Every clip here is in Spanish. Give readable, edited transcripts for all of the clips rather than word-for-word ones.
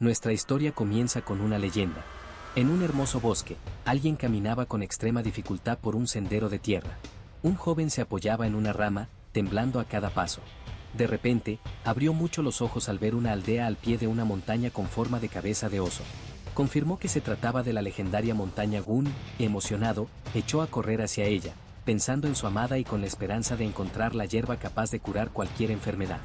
Nuestra historia comienza con una leyenda. En un hermoso bosque, alguien caminaba con extrema dificultad por un sendero de tierra. Un joven se apoyaba en una rama, temblando a cada paso. De repente, abrió mucho los ojos al ver una aldea al pie de una montaña con forma de cabeza de oso. Confirmó que se trataba de la legendaria montaña Gun. Emocionado, echó a correr hacia ella, pensando en su amada y con la esperanza de encontrar la hierba capaz de curar cualquier enfermedad.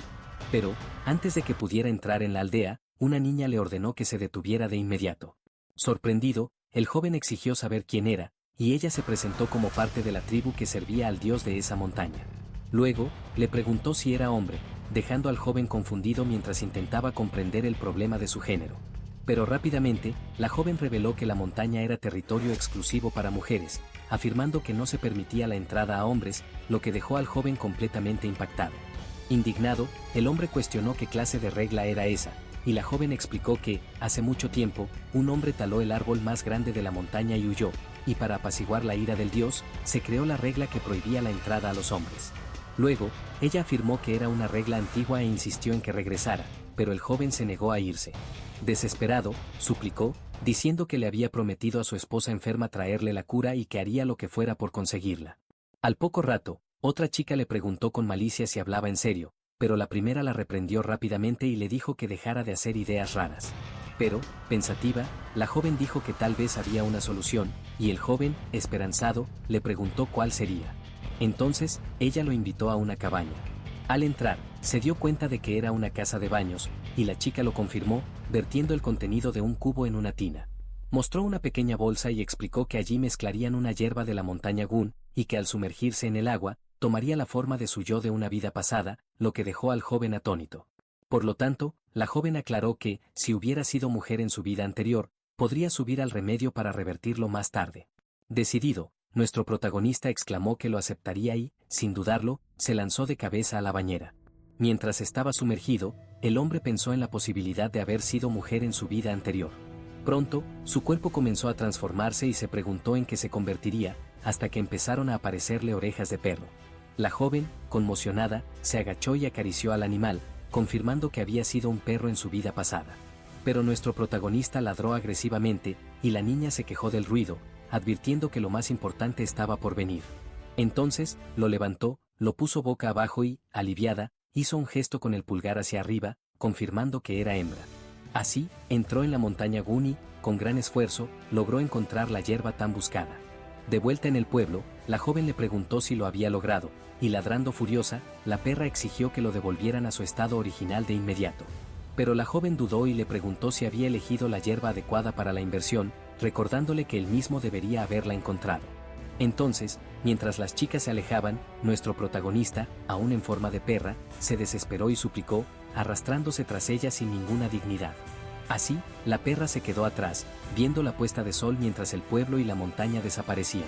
Pero, antes de que pudiera entrar en la aldea, una niña le ordenó que se detuviera de inmediato. Sorprendido, el joven exigió saber quién era, y ella se presentó como parte de la tribu que servía al dios de esa montaña. Luego, le preguntó si era hombre, dejando al joven confundido mientras intentaba comprender el problema de su género. Pero rápidamente, la joven reveló que la montaña era territorio exclusivo para mujeres, afirmando que no se permitía la entrada a hombres, lo que dejó al joven completamente impactado. Indignado, el hombre cuestionó qué clase de regla era esa, y la joven explicó que, hace mucho tiempo, un hombre taló el árbol más grande de la montaña y huyó, y para apaciguar la ira del dios, se creó la regla que prohibía la entrada a los hombres. Luego, ella afirmó que era una regla antigua e insistió en que regresara, pero el joven se negó a irse. Desesperado, suplicó, diciendo que le había prometido a su esposa enferma traerle la cura y que haría lo que fuera por conseguirla. Al poco rato, otra chica le preguntó con malicia si hablaba en serio, pero la primera la reprendió rápidamente y le dijo que dejara de hacer ideas raras. Pero, pensativa, la joven dijo que tal vez había una solución, y el joven, esperanzado, le preguntó cuál sería. Entonces, ella lo invitó a una cabaña. Al entrar, se dio cuenta de que era una casa de baños, y la chica lo confirmó, vertiendo el contenido de un cubo en una tina. Mostró una pequeña bolsa y explicó que allí mezclarían una hierba de la montaña Gun, y que al sumergirse en el agua, tomaría la forma de su yo de una vida pasada, lo que dejó al joven atónito. Por lo tanto, la joven aclaró que, si hubiera sido mujer en su vida anterior, podría subir al remedio para revertirlo más tarde. Decidido, nuestro protagonista exclamó que lo aceptaría y, sin dudarlo, se lanzó de cabeza a la bañera. Mientras estaba sumergido, el hombre pensó en la posibilidad de haber sido mujer en su vida anterior. Pronto, su cuerpo comenzó a transformarse y se preguntó en qué se convertiría, hasta que empezaron a aparecerle orejas de perro. La joven, conmocionada, se agachó y acarició al animal, confirmando que había sido un perro en su vida pasada. Pero nuestro protagonista ladró agresivamente, y la niña se quejó del ruido, advirtiendo que lo más importante estaba por venir. Entonces, lo levantó, lo puso boca abajo y, aliviada, hizo un gesto con el pulgar hacia arriba, confirmando que era hembra. Así, entró en la montaña Guni, con gran esfuerzo, logró encontrar la hierba tan buscada. De vuelta en el pueblo, la joven le preguntó si lo había logrado, y ladrando furiosa, la perra exigió que lo devolvieran a su estado original de inmediato. Pero la joven dudó y le preguntó si había elegido la hierba adecuada para la inversión, recordándole que él mismo debería haberla encontrado. Entonces, mientras las chicas se alejaban, nuestro protagonista, aún en forma de perra, se desesperó y suplicó, arrastrándose tras ella sin ninguna dignidad. Así, la perra se quedó atrás, viendo la puesta de sol mientras el pueblo y la montaña desaparecían.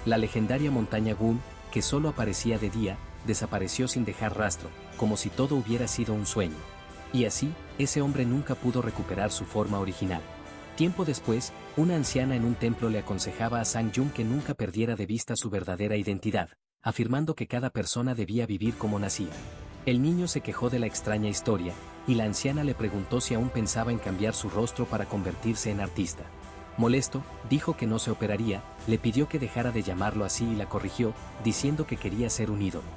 La legendaria montaña Gun, que solo aparecía de día, desapareció sin dejar rastro, como si todo hubiera sido un sueño. Y así, ese hombre nunca pudo recuperar su forma original. Tiempo después, una anciana en un templo le aconsejaba a Sang Jun que nunca perdiera de vista su verdadera identidad, afirmando que cada persona debía vivir como nacía. El niño se quejó de la extraña historia, y la anciana le preguntó si aún pensaba en cambiar su rostro para convertirse en artista. Molesto, dijo que no se operaría, le pidió que dejara de llamarlo así y la corrigió, diciendo que quería ser un ídolo.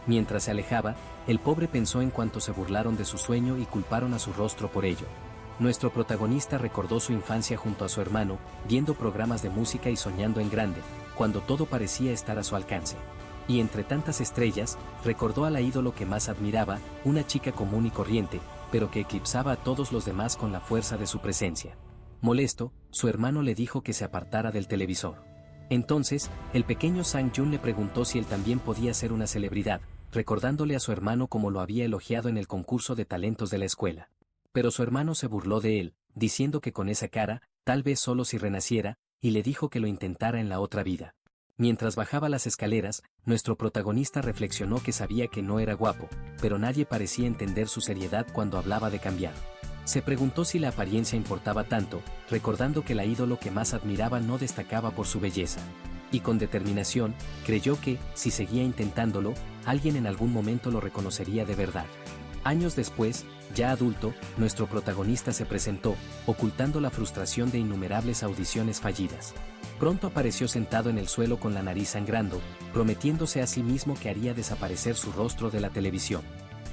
Mientras se alejaba, el pobre pensó en cuánto se burlaron de su sueño y culparon a su rostro por ello. Nuestro protagonista recordó su infancia junto a su hermano, viendo programas de música y soñando en grande, cuando todo parecía estar a su alcance. Y entre tantas estrellas, recordó a la ídolo que más admiraba, una chica común y corriente, pero que eclipsaba a todos los demás con la fuerza de su presencia. Molesto, su hermano le dijo que se apartara del televisor. Entonces, el pequeño Sang Jun le preguntó si él también podía ser una celebridad, recordándole a su hermano como lo había elogiado en el concurso de talentos de la escuela. Pero su hermano se burló de él, diciendo que con esa cara, tal vez solo si renaciera, y le dijo que lo intentara en la otra vida. Mientras bajaba las escaleras, nuestro protagonista reflexionó que sabía que no era guapo, pero nadie parecía entender su seriedad cuando hablaba de cambiar. Se preguntó si la apariencia importaba tanto, recordando que la ídolo que más admiraba no destacaba por su belleza. Y con determinación, creyó que, si seguía intentándolo, alguien en algún momento lo reconocería de verdad. Años después, ya adulto, nuestro protagonista se presentó, ocultando la frustración de innumerables audiciones fallidas. Pronto apareció sentado en el suelo con la nariz sangrando, prometiéndose a sí mismo que haría desaparecer su rostro de la televisión.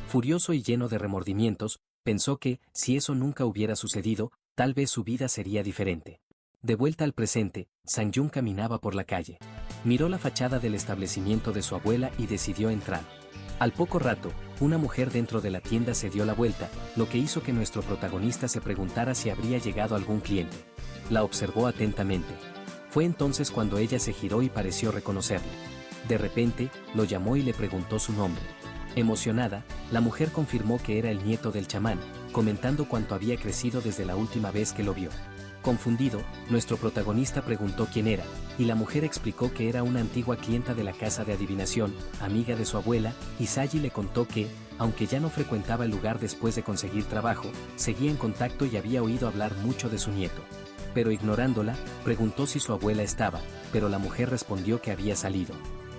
Furioso y lleno de remordimientos, pensó que, si eso nunca hubiera sucedido, tal vez su vida sería diferente. De vuelta al presente, Sang-Jun caminaba por la calle. Miró la fachada del establecimiento de su abuela y decidió entrar. Al poco rato, una mujer dentro de la tienda se dio la vuelta, lo que hizo que nuestro protagonista se preguntara si habría llegado algún cliente. La observó atentamente. Fue entonces cuando ella se giró y pareció reconocerlo. De repente, lo llamó y le preguntó su nombre. Emocionada, la mujer confirmó que era el nieto del chamán, comentando cuánto había crecido desde la última vez que lo vio. Confundido, nuestro protagonista preguntó quién era, y la mujer explicó que era una antigua clienta de la casa de adivinación, amiga de su abuela, y Saji le contó que, aunque ya no frecuentaba el lugar después de conseguir trabajo, seguía en contacto y había oído hablar mucho de su nieto. Pero ignorándola, preguntó si su abuela estaba, pero la mujer respondió que había salido.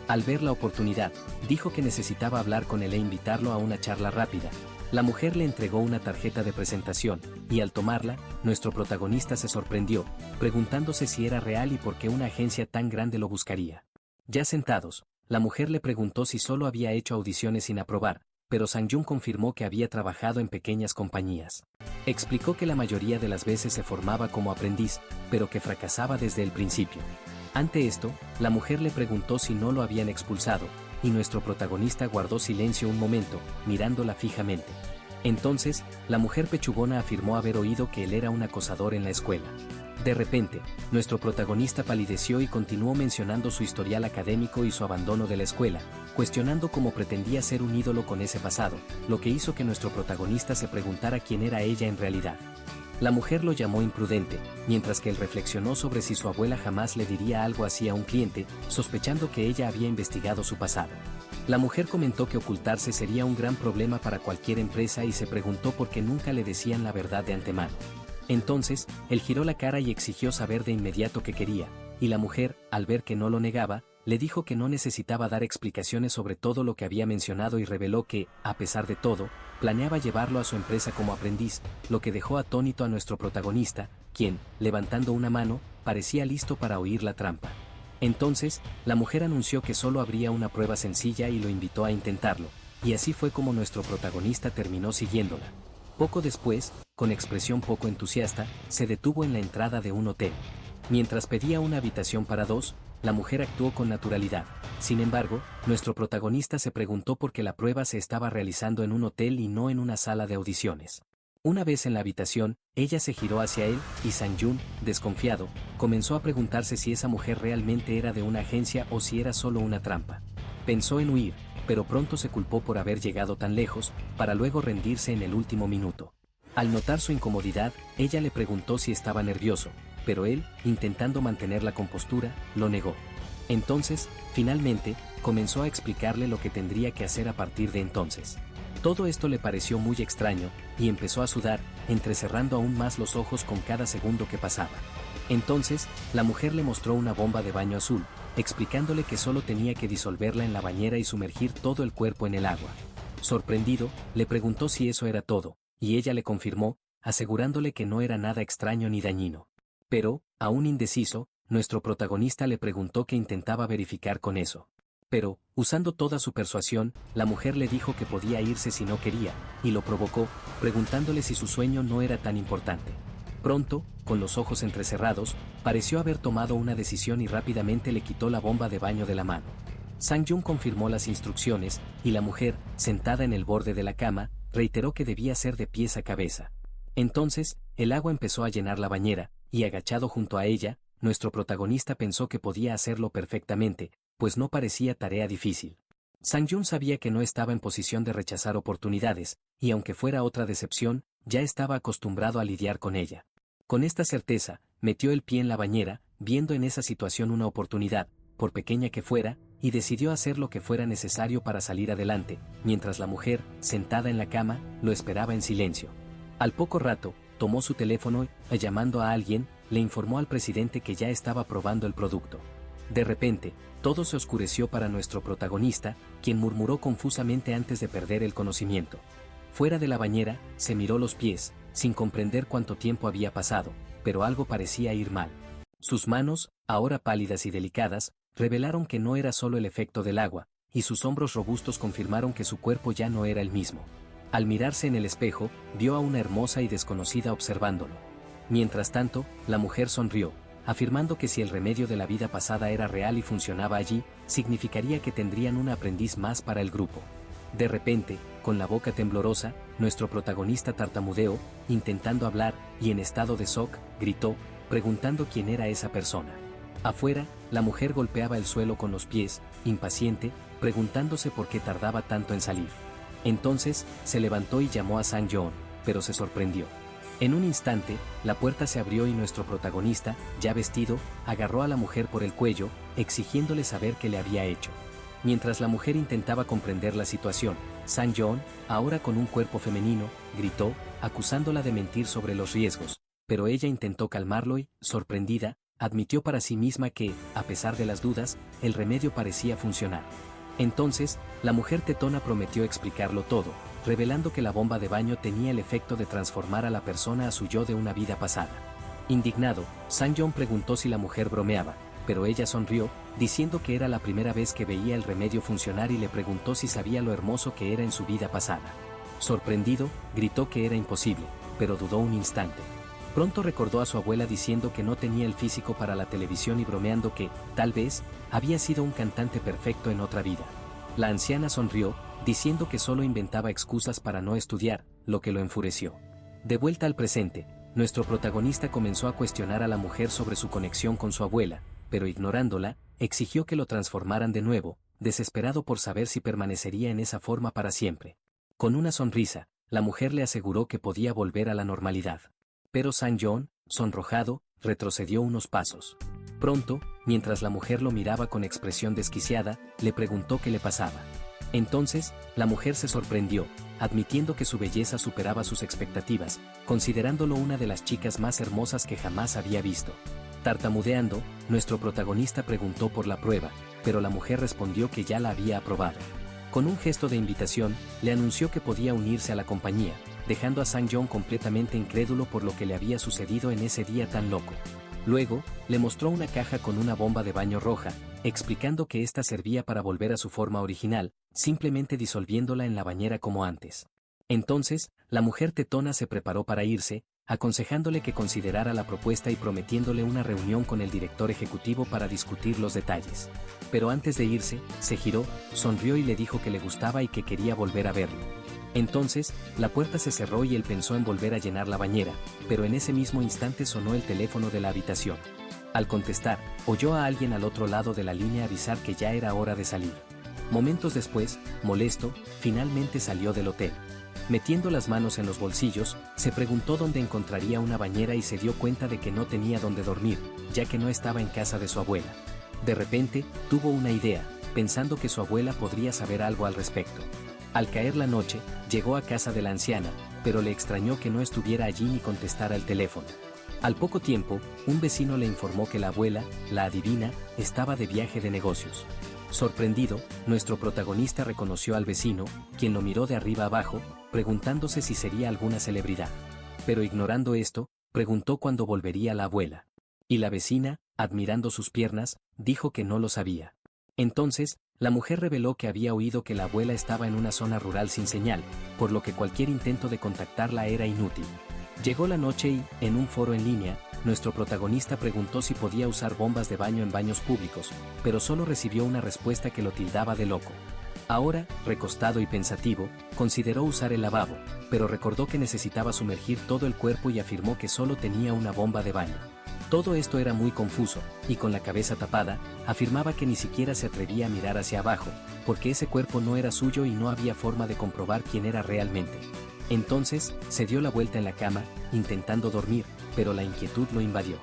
Al ver la oportunidad, dijo que necesitaba hablar con él e invitarlo a una charla rápida. La mujer le entregó una tarjeta de presentación, y al tomarla, nuestro protagonista se sorprendió, preguntándose si era real y por qué una agencia tan grande lo buscaría. Ya sentados, la mujer le preguntó si solo había hecho audiciones sin aprobar, pero Sang-Jun confirmó que había trabajado en pequeñas compañías. Explicó que la mayoría de las veces se formaba como aprendiz, pero que fracasaba desde el principio. Ante esto, la mujer le preguntó si no lo habían expulsado, y nuestro protagonista guardó silencio un momento, mirándola fijamente. Entonces, la mujer pechugona afirmó haber oído que él era un acosador en la escuela. De repente, nuestro protagonista palideció y continuó mencionando su historial académico y su abandono de la escuela, cuestionando cómo pretendía ser un ídolo con ese pasado, lo que hizo que nuestro protagonista se preguntara quién era ella en realidad. La mujer lo llamó imprudente, mientras que él reflexionó sobre si su abuela jamás le diría algo así a un cliente, sospechando que ella había investigado su pasado. La mujer comentó que ocultarse sería un gran problema para cualquier empresa y se preguntó por qué nunca le decían la verdad de antemano. Entonces, él giró la cara y exigió saber de inmediato qué quería, y la mujer, al ver que no lo negaba, le dijo que no necesitaba dar explicaciones sobre todo lo que había mencionado y reveló que, a pesar de todo, planeaba llevarlo a su empresa como aprendiz, lo que dejó atónito a nuestro protagonista, quien, levantando una mano, parecía listo para oír la trampa. Entonces, la mujer anunció que solo habría una prueba sencilla y lo invitó a intentarlo, y así fue como nuestro protagonista terminó siguiéndola. Poco después, con expresión poco entusiasta, se detuvo en la entrada de un hotel. Mientras pedía una habitación para dos, la mujer actuó con naturalidad. Sin embargo, nuestro protagonista se preguntó por qué la prueba se estaba realizando en un hotel y no en una sala de audiciones. Una vez en la habitación, ella se giró hacia él, y Sang-Jun, desconfiado, comenzó a preguntarse si esa mujer realmente era de una agencia o si era solo una trampa. Pensó en huir, pero pronto se culpó por haber llegado tan lejos, para luego rendirse en el último minuto. Al notar su incomodidad, ella le preguntó si estaba nervioso, pero él, intentando mantener la compostura, lo negó. Entonces, finalmente, comenzó a explicarle lo que tendría que hacer a partir de entonces. Todo esto le pareció muy extraño, y empezó a sudar, entrecerrando aún más los ojos con cada segundo que pasaba. Entonces, la mujer le mostró una bomba de baño azul, explicándole que solo tenía que disolverla en la bañera y sumergir todo el cuerpo en el agua. Sorprendido, le preguntó si eso era todo, y ella le confirmó, asegurándole que no era nada extraño ni dañino. Pero, aún indeciso, nuestro protagonista le preguntó qué intentaba verificar con eso. Pero, usando toda su persuasión, la mujer le dijo que podía irse si no quería, y lo provocó, preguntándole si su sueño no era tan importante. Pronto, con los ojos entrecerrados, pareció haber tomado una decisión y rápidamente le quitó la bomba de baño de la mano. Sang-Jun confirmó las instrucciones, y la mujer, sentada en el borde de la cama, reiteró que debía ser de pies a cabeza. Entonces, el agua empezó a llenar la bañera, y agachado junto a ella, nuestro protagonista pensó que podía hacerlo perfectamente, pues no parecía tarea difícil. Sang-Jun sabía que no estaba en posición de rechazar oportunidades, y aunque fuera otra decepción, ya estaba acostumbrado a lidiar con ella. Con esta certeza, metió el pie en la bañera, viendo en esa situación una oportunidad, por pequeña que fuera, y decidió hacer lo que fuera necesario para salir adelante, mientras la mujer, sentada en la cama, lo esperaba en silencio. Al poco rato, tomó su teléfono y, llamando a alguien, le informó al presidente que ya estaba probando el producto. De repente, todo se oscureció para nuestro protagonista, quien murmuró confusamente antes de perder el conocimiento. Fuera de la bañera, se miró los pies, sin comprender cuánto tiempo había pasado, pero algo parecía ir mal. Sus manos, ahora pálidas y delicadas, revelaron que no era solo el efecto del agua, y sus hombros robustos confirmaron que su cuerpo ya no era el mismo. Al mirarse en el espejo, vio a una hermosa y desconocida observándolo. Mientras tanto, la mujer sonrió, afirmando que si el remedio de la vida pasada era real y funcionaba allí, significaría que tendrían un aprendiz más para el grupo. De repente, con la boca temblorosa, nuestro protagonista tartamudeó, intentando hablar, y en estado de shock, gritó, preguntando quién era esa persona. Afuera, la mujer golpeaba el suelo con los pies, impaciente, preguntándose por qué tardaba tanto en salir. Entonces, se levantó y llamó a Sang-yeon, pero se sorprendió. En un instante, la puerta se abrió y nuestro protagonista, ya vestido, agarró a la mujer por el cuello, exigiéndole saber qué le había hecho. Mientras la mujer intentaba comprender la situación, Sang-yeon, ahora con un cuerpo femenino, gritó, acusándola de mentir sobre los riesgos, pero ella intentó calmarlo y, sorprendida, admitió para sí misma que, a pesar de las dudas, el remedio parecía funcionar. Entonces, la mujer tetona prometió explicarlo todo, revelando que la bomba de baño tenía el efecto de transformar a la persona a su yo de una vida pasada. Indignado, Sang-yeon preguntó si la mujer bromeaba, pero ella sonrió, diciendo que era la primera vez que veía el remedio funcionar y le preguntó si sabía lo hermoso que era en su vida pasada. Sorprendido, gritó que era imposible, pero dudó un instante. Pronto recordó a su abuela diciendo que no tenía el físico para la televisión y bromeando que, tal vez, había sido un cantante perfecto en otra vida. La anciana sonrió, diciendo que solo inventaba excusas para no estudiar, lo que lo enfureció. De vuelta al presente, nuestro protagonista comenzó a cuestionar a la mujer sobre su conexión con su abuela, pero ignorándola, exigió que lo transformaran de nuevo, desesperado por saber si permanecería en esa forma para siempre. Con una sonrisa, la mujer le aseguró que podía volver a la normalidad. Pero Sang-yeon, sonrojado, retrocedió unos pasos. Pronto, mientras la mujer lo miraba con expresión desquiciada, le preguntó qué le pasaba. Entonces, la mujer se sorprendió, admitiendo que su belleza superaba sus expectativas, considerándolo una de las chicas más hermosas que jamás había visto. Tartamudeando, nuestro protagonista preguntó por la prueba, pero la mujer respondió que ya la había aprobado. Con un gesto de invitación, le anunció que podía unirse a la compañía, dejando a Sang-yeon completamente incrédulo por lo que le había sucedido en ese día tan loco. Luego, le mostró una caja con una bomba de baño roja, explicando que ésta servía para volver a su forma original, simplemente disolviéndola en la bañera como antes. Entonces, la mujer tetona se preparó para irse, aconsejándole que considerara la propuesta y prometiéndole una reunión con el director ejecutivo para discutir los detalles. Pero antes de irse, se giró, sonrió y le dijo que le gustaba y que quería volver a verlo. Entonces, la puerta se cerró y él pensó en volver a llenar la bañera, pero en ese mismo instante sonó el teléfono de la habitación. Al contestar, oyó a alguien al otro lado de la línea avisar que ya era hora de salir. Momentos después, molesto, finalmente salió del hotel. Metiendo las manos en los bolsillos, se preguntó dónde encontraría una bañera y se dio cuenta de que no tenía dónde dormir, ya que no estaba en casa de su abuela. De repente, tuvo una idea, pensando que su abuela podría saber algo al respecto. Al caer la noche, llegó a casa de la anciana, pero le extrañó que no estuviera allí ni contestara el teléfono. Al poco tiempo, un vecino le informó que la abuela, la adivina, estaba de viaje de negocios. Sorprendido, nuestro protagonista reconoció al vecino, quien lo miró de arriba abajo, preguntándose si sería alguna celebridad. Pero ignorando esto, preguntó cuándo volvería la abuela. Y la vecina, admirando sus piernas, dijo que no lo sabía. Entonces, la mujer reveló que había oído que la abuela estaba en una zona rural sin señal, por lo que cualquier intento de contactarla era inútil. Llegó la noche y, en un foro en línea, nuestro protagonista preguntó si podía usar bombas de baño en baños públicos, pero solo recibió una respuesta que lo tildaba de loco. Ahora, recostado y pensativo, consideró usar el lavabo, pero recordó que necesitaba sumergir todo el cuerpo y afirmó que solo tenía una bomba de baño. Todo esto era muy confuso, y con la cabeza tapada, afirmaba que ni siquiera se atrevía a mirar hacia abajo, porque ese cuerpo no era suyo y no había forma de comprobar quién era realmente. Entonces, se dio la vuelta en la cama, intentando dormir, pero la inquietud lo invadió.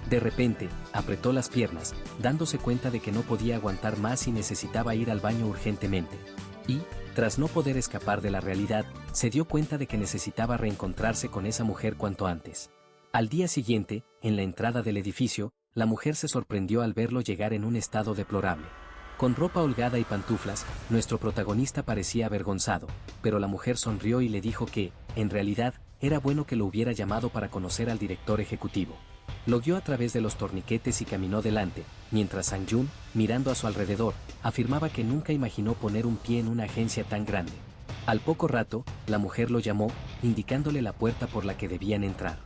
De repente, apretó las piernas, dándose cuenta de que no podía aguantar más y necesitaba ir al baño urgentemente. Y, tras no poder escapar de la realidad, se dio cuenta de que necesitaba reencontrarse con esa mujer cuanto antes. Al día siguiente, en la entrada del edificio, la mujer se sorprendió al verlo llegar en un estado deplorable. Con ropa holgada y pantuflas, nuestro protagonista parecía avergonzado, pero la mujer sonrió y le dijo que, en realidad, era bueno que lo hubiera llamado para conocer al director ejecutivo. Lo guió a través de los torniquetes y caminó delante, mientras Sang-jun, mirando a su alrededor, afirmaba que nunca imaginó poner un pie en una agencia tan grande. Al poco rato, la mujer lo llamó, indicándole la puerta por la que debían entrar.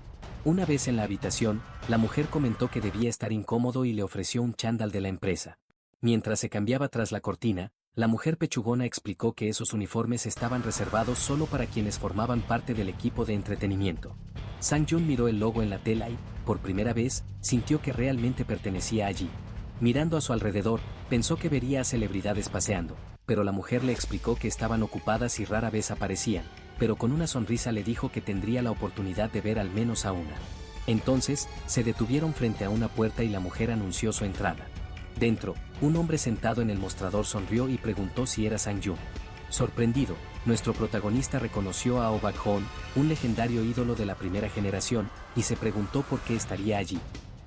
Una vez en la habitación, la mujer comentó que debía estar incómodo y le ofreció un chándal de la empresa. Mientras se cambiaba tras la cortina, la mujer pechugona explicó que esos uniformes estaban reservados solo para quienes formaban parte del equipo de entretenimiento. Sang-jun miró el logo en la tela y, por primera vez, sintió que realmente pertenecía allí. Mirando a su alrededor, pensó que vería a celebridades paseando, pero la mujer le explicó que estaban ocupadas y rara vez aparecían, pero con una sonrisa le dijo que tendría la oportunidad de ver al menos a una. Entonces, se detuvieron frente a una puerta y la mujer anunció su entrada. Dentro, un hombre sentado en el mostrador sonrió y preguntó si era Sang-jun. Sorprendido, nuestro protagonista reconoció a Oh Bak-hoon, un legendario ídolo de la primera generación, y se preguntó por qué estaría allí.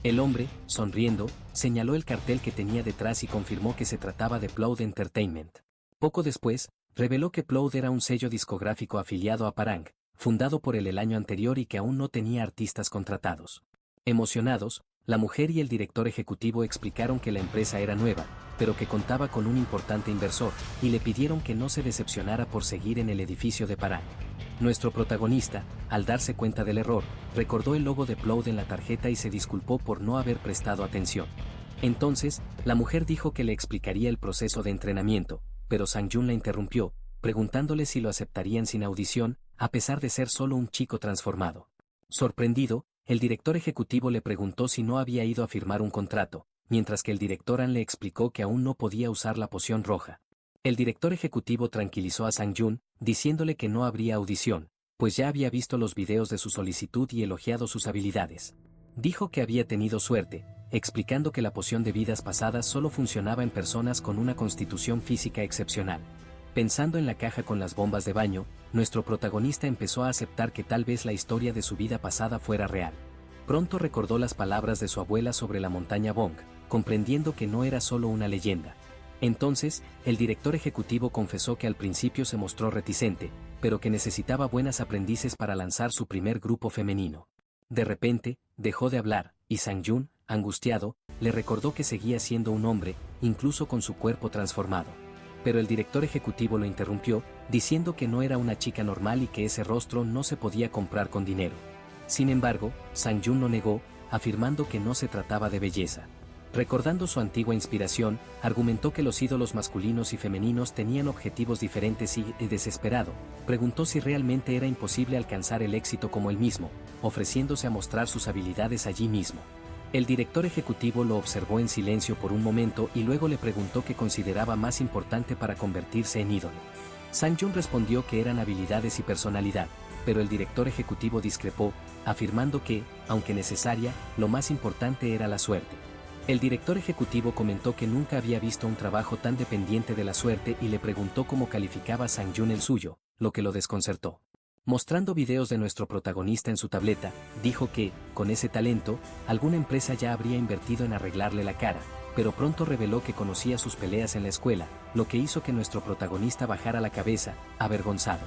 El hombre, sonriendo, señaló el cartel que tenía detrás y confirmó que se trataba de Ploud Entertainment. Poco después, reveló que Ploud era un sello discográfico afiliado a Parang, fundado por él el año anterior y que aún no tenía artistas contratados. Emocionados, la mujer y el director ejecutivo explicaron que la empresa era nueva, pero que contaba con un importante inversor, y le pidieron que no se decepcionara por seguir en el edificio de Parang. Nuestro protagonista, al darse cuenta del error, recordó el logo de Ploud en la tarjeta y se disculpó por no haber prestado atención. Entonces, la mujer dijo que le explicaría el proceso de entrenamiento, pero Sang-jun la interrumpió, preguntándole si lo aceptarían sin audición, a pesar de ser solo un chico transformado. Sorprendido, el director ejecutivo le preguntó si no había ido a firmar un contrato, mientras que el director An le explicó que aún no podía usar la poción roja. El director ejecutivo tranquilizó a Sang-jun, diciéndole que no habría audición, pues ya había visto los videos de su solicitud y elogiado sus habilidades. Dijo que había tenido suerte, explicando que la poción de vidas pasadas solo funcionaba en personas con una constitución física excepcional. Pensando en la caja con las bombas de baño, nuestro protagonista empezó a aceptar que tal vez la historia de su vida pasada fuera real. Pronto recordó las palabras de su abuela sobre la montaña Bong, comprendiendo que no era solo una leyenda. Entonces, el director ejecutivo confesó que al principio se mostró reticente, pero que necesitaba buenas aprendices para lanzar su primer grupo femenino. De repente, dejó de hablar, y Sang-jun, angustiado, le recordó que seguía siendo un hombre, incluso con su cuerpo transformado. Pero el director ejecutivo lo interrumpió, diciendo que no era una chica normal y que ese rostro no se podía comprar con dinero. Sin embargo, Sang-jun lo negó, afirmando que no se trataba de belleza. Recordando su antigua inspiración, argumentó que los ídolos masculinos y femeninos tenían objetivos diferentes y, desesperado, preguntó si realmente era imposible alcanzar el éxito como él mismo, ofreciéndose a mostrar sus habilidades allí mismo. El director ejecutivo lo observó en silencio por un momento y luego le preguntó qué consideraba más importante para convertirse en ídolo. Sang-jun respondió que eran habilidades y personalidad, pero el director ejecutivo discrepó, afirmando que, aunque necesaria, lo más importante era la suerte. El director ejecutivo comentó que nunca había visto un trabajo tan dependiente de la suerte y le preguntó cómo calificaba Sang-jun el suyo, lo que lo desconcertó. Mostrando videos de nuestro protagonista en su tableta, dijo que, con ese talento, alguna empresa ya habría invertido en arreglarle la cara, pero pronto reveló que conocía sus peleas en la escuela, lo que hizo que nuestro protagonista bajara la cabeza, avergonzado.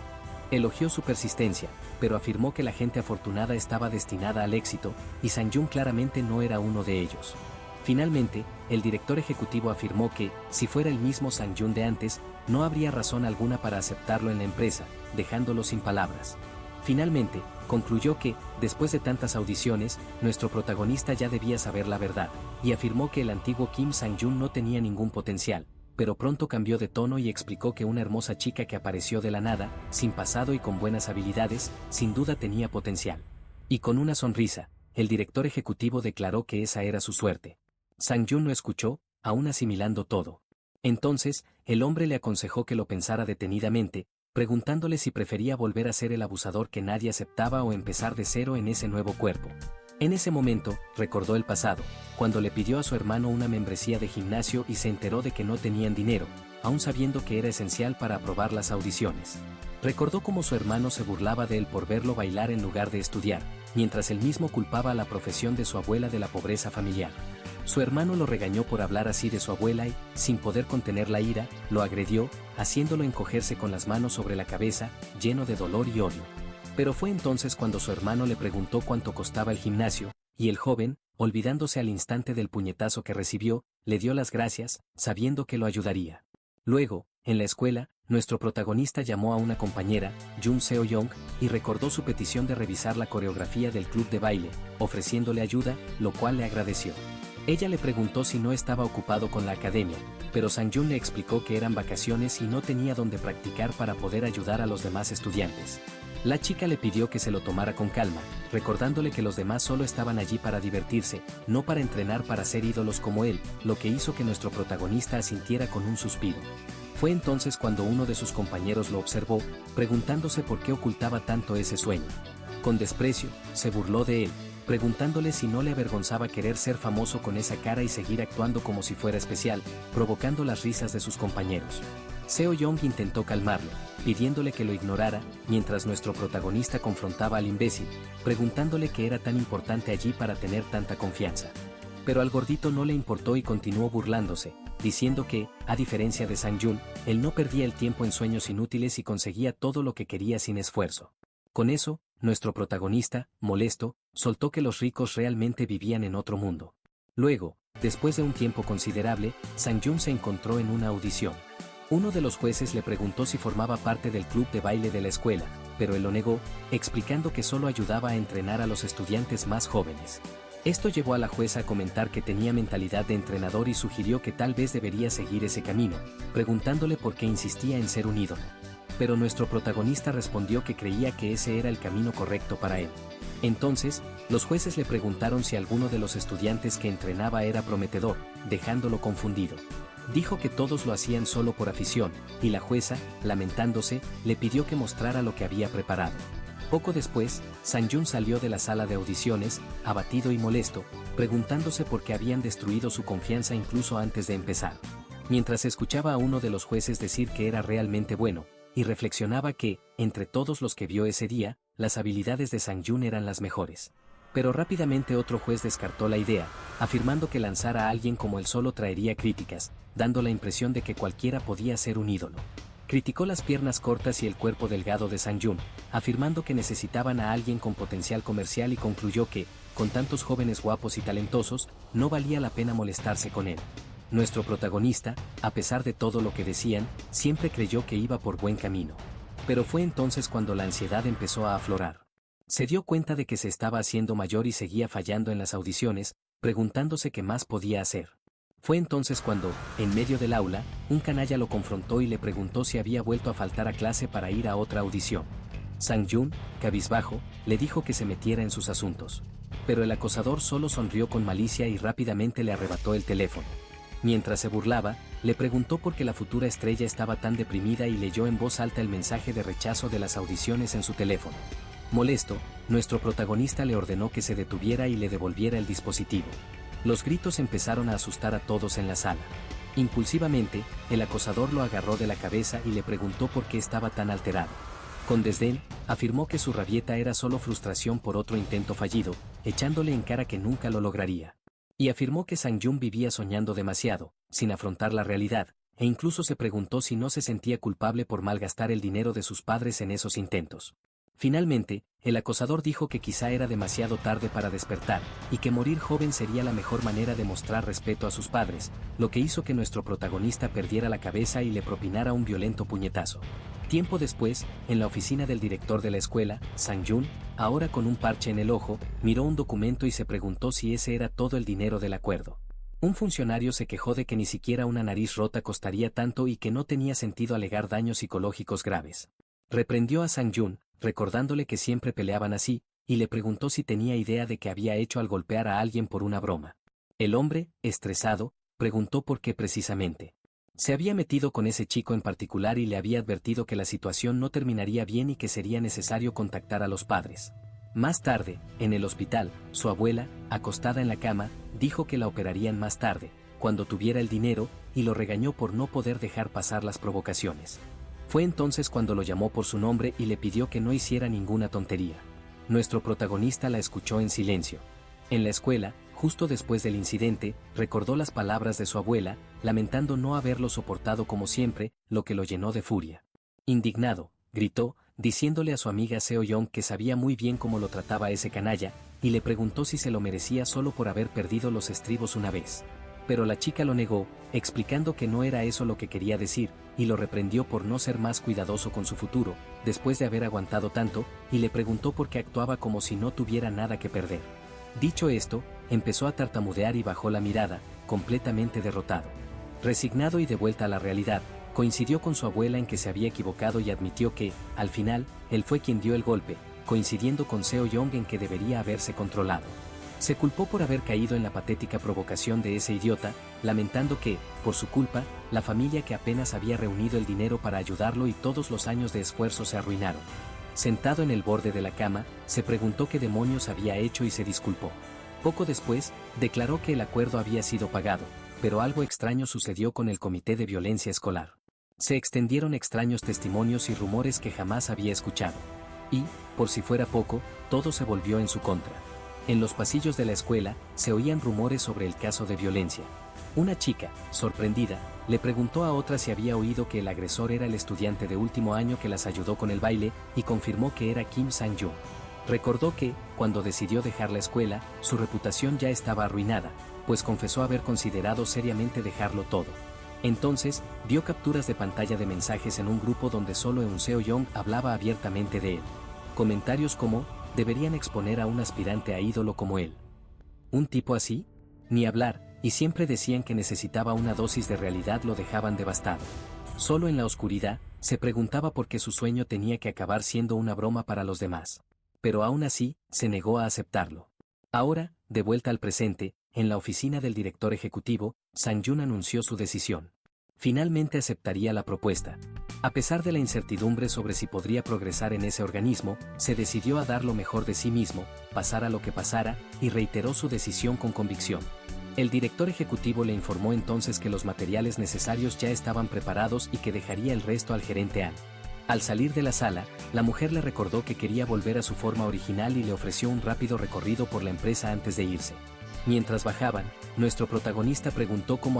Elogió su persistencia, pero afirmó que la gente afortunada estaba destinada al éxito, y Sang-jun claramente no era uno de ellos. Finalmente, el director ejecutivo afirmó que, si fuera el mismo Sang-jun de antes, no habría razón alguna para aceptarlo en la empresa, dejándolo sin palabras. Finalmente, concluyó que, después de tantas audiciones, nuestro protagonista ya debía saber la verdad, y afirmó que el antiguo Kim Sang-jun no tenía ningún potencial, pero pronto cambió de tono y explicó que una hermosa chica que apareció de la nada, sin pasado y con buenas habilidades, sin duda tenía potencial. Y con una sonrisa, el director ejecutivo declaró que esa era su suerte. Sang-jun lo escuchó, aún asimilando todo. Entonces, el hombre le aconsejó que lo pensara detenidamente, preguntándole si prefería volver a ser el abusador que nadie aceptaba o empezar de cero en ese nuevo cuerpo. En ese momento, recordó el pasado, cuando le pidió a su hermano una membresía de gimnasio y se enteró de que no tenían dinero, aún sabiendo que era esencial para aprobar las audiciones. Recordó cómo su hermano se burlaba de él por verlo bailar en lugar de estudiar, mientras él mismo culpaba a la profesión de su abuela de la pobreza familiar. Su hermano lo regañó por hablar así de su abuela y, sin poder contener la ira, lo agredió, haciéndolo encogerse con las manos sobre la cabeza, lleno de dolor y odio. Pero fue entonces cuando su hermano le preguntó cuánto costaba el gimnasio, y el joven, olvidándose al instante del puñetazo que recibió, le dio las gracias, sabiendo que lo ayudaría. Luego, en la escuela, nuestro protagonista llamó a una compañera, Jun Seo-young, y recordó su petición de revisar la coreografía del club de baile, ofreciéndole ayuda, lo cual le agradeció. Ella le preguntó si no estaba ocupado con la academia, pero Sang-jun le explicó que eran vacaciones y no tenía donde practicar para poder ayudar a los demás estudiantes. La chica le pidió que se lo tomara con calma, recordándole que los demás solo estaban allí para divertirse, no para entrenar para ser ídolos como él, lo que hizo que nuestro protagonista asintiera con un suspiro. Fue entonces cuando uno de sus compañeros lo observó, preguntándose por qué ocultaba tanto ese sueño. Con desprecio, se burló de él, preguntándole si no le avergonzaba querer ser famoso con esa cara y seguir actuando como si fuera especial, provocando las risas de sus compañeros. Seo-young intentó calmarlo, pidiéndole que lo ignorara, mientras nuestro protagonista confrontaba al imbécil, preguntándole qué era tan importante allí para tener tanta confianza. Pero al gordito no le importó y continuó burlándose, diciendo que, a diferencia de Sang-jun, él no perdía el tiempo en sueños inútiles y conseguía todo lo que quería sin esfuerzo. Con eso, nuestro protagonista, molesto, soltó que los ricos realmente vivían en otro mundo. Luego, después de un tiempo considerable, Sang-jun se encontró en una audición. Uno de los jueces le preguntó si formaba parte del club de baile de la escuela, pero él lo negó, explicando que solo ayudaba a entrenar a los estudiantes más jóvenes. Esto llevó a la jueza a comentar que tenía mentalidad de entrenador y sugirió que tal vez debería seguir ese camino, preguntándole por qué insistía en ser un ídolo. Pero nuestro protagonista respondió que creía que ese era el camino correcto para él. Entonces, los jueces le preguntaron si alguno de los estudiantes que entrenaba era prometedor, dejándolo confundido. Dijo que todos lo hacían solo por afición, y la jueza, lamentándose, le pidió que mostrara lo que había preparado. Poco después, Sang-jun salió de la sala de audiciones, abatido y molesto, preguntándose por qué habían destruido su confianza incluso antes de empezar. Mientras escuchaba a uno de los jueces decir que era realmente bueno, y reflexionaba que, entre todos los que vio ese día, las habilidades de Sang-jun eran las mejores. Pero rápidamente otro juez descartó la idea, afirmando que lanzar a alguien como él solo traería críticas, dando la impresión de que cualquiera podía ser un ídolo. Criticó las piernas cortas y el cuerpo delgado de Sang-jun, afirmando que necesitaban a alguien con potencial comercial y concluyó que, con tantos jóvenes guapos y talentosos, no valía la pena molestarse con él. Nuestro protagonista, a pesar de todo lo que decían, siempre creyó que iba por buen camino. Pero fue entonces cuando la ansiedad empezó a aflorar. Se dio cuenta de que se estaba haciendo mayor y seguía fallando en las audiciones, preguntándose qué más podía hacer. Fue entonces cuando, en medio del aula, un canalla lo confrontó y le preguntó si había vuelto a faltar a clase para ir a otra audición. Sang-jun, cabizbajo, le dijo que se metiera en sus asuntos. Pero el acosador solo sonrió con malicia y rápidamente le arrebató el teléfono. Mientras se burlaba, le preguntó por qué la futura estrella estaba tan deprimida y leyó en voz alta el mensaje de rechazo de las audiciones en su teléfono. Molesto, nuestro protagonista le ordenó que se detuviera y le devolviera el dispositivo. Los gritos empezaron a asustar a todos en la sala. Impulsivamente, el acosador lo agarró de la cabeza y le preguntó por qué estaba tan alterado. Con desdén, afirmó que su rabieta era solo frustración por otro intento fallido, echándole en cara que nunca lo lograría. Y afirmó que Sang-jun vivía soñando demasiado, sin afrontar la realidad, e incluso se preguntó si no se sentía culpable por malgastar el dinero de sus padres en esos intentos. Finalmente, el acosador dijo que quizá era demasiado tarde para despertar, y que morir joven sería la mejor manera de mostrar respeto a sus padres, lo que hizo que nuestro protagonista perdiera la cabeza y le propinara un violento puñetazo. Tiempo después, en la oficina del director de la escuela, Sang-jun, ahora con un parche en el ojo, miró un documento y se preguntó si ese era todo el dinero del acuerdo. Un funcionario se quejó de que ni siquiera una nariz rota costaría tanto y que no tenía sentido alegar daños psicológicos graves. Reprendió a Sang-jun, recordándole que siempre peleaban así, y le preguntó si tenía idea de que había hecho al golpear a alguien por una broma. El hombre, estresado, preguntó por qué precisamente. Se había metido con ese chico en particular y le había advertido que la situación no terminaría bien y que sería necesario contactar a los padres. Más tarde, en el hospital, su abuela, acostada en la cama, dijo que la operarían más tarde, cuando tuviera el dinero, y lo regañó por no poder dejar pasar las provocaciones. Fue entonces cuando lo llamó por su nombre y le pidió que no hiciera ninguna tontería. Nuestro protagonista la escuchó en silencio. En la escuela, Justo después del incidente, recordó las palabras de su abuela, lamentando no haberlo soportado como siempre, lo que lo llenó de furia. Indignado, gritó, diciéndole a su amiga Seo Young que sabía muy bien cómo lo trataba ese canalla, y le preguntó si se lo merecía solo por haber perdido los estribos una vez. Pero la chica lo negó, explicando que no era eso lo que quería decir, y lo reprendió por no ser más cuidadoso con su futuro, después de haber aguantado tanto, y le preguntó por qué actuaba como si no tuviera nada que perder. Dicho esto, empezó a tartamudear y bajó la mirada, completamente derrotado. Resignado y de vuelta a la realidad, coincidió con su abuela en que se había equivocado y admitió que, al final, él fue quien dio el golpe, coincidiendo con Seo Young en que debería haberse controlado. Se culpó por haber caído en la patética provocación de ese idiota, lamentando que, por su culpa, la familia que apenas había reunido el dinero para ayudarlo y todos los años de esfuerzo se arruinaron. Sentado en el borde de la cama, se preguntó qué demonios había hecho y se disculpó. Poco después, declaró que el acuerdo había sido pagado, pero algo extraño sucedió con el Comité de Violencia Escolar. Se extendieron extraños testimonios y rumores que jamás había escuchado. Y, por si fuera poco, todo se volvió en su contra. En los pasillos de la escuela, se oían rumores sobre el caso de violencia. Una chica, sorprendida, le preguntó a otra si había oído que el agresor era el estudiante de último año que las ayudó con el baile, y confirmó que era Kim Sang-jun. Recordó que, cuando decidió dejar la escuela, su reputación ya estaba arruinada, pues confesó haber considerado seriamente dejarlo todo. Entonces, vio capturas de pantalla de mensajes en un grupo donde solo Eun Seo Young hablaba abiertamente de él. Comentarios como, deberían exponer a un aspirante a ídolo como él. ¿Un tipo así? Ni hablar, y siempre decían que necesitaba una dosis de realidad, lo dejaban devastado. Solo en la oscuridad, se preguntaba por qué su sueño tenía que acabar siendo una broma para los demás. Pero aún así, se negó a aceptarlo. Ahora, de vuelta al presente, en la oficina del director ejecutivo, Sang-jun anunció su decisión. Finalmente aceptaría la propuesta. A pesar de la incertidumbre sobre si podría progresar en ese organismo, se decidió a dar lo mejor de sí mismo, pasara lo que pasara, y reiteró su decisión con convicción. El director ejecutivo le informó entonces que los materiales necesarios ya estaban preparados y que dejaría el resto al gerente An. Al salir de la sala, la mujer le recordó que quería volver a su forma original y le ofreció un rápido recorrido por la empresa antes de irse. Mientras bajaban, nuestro protagonista preguntó cómo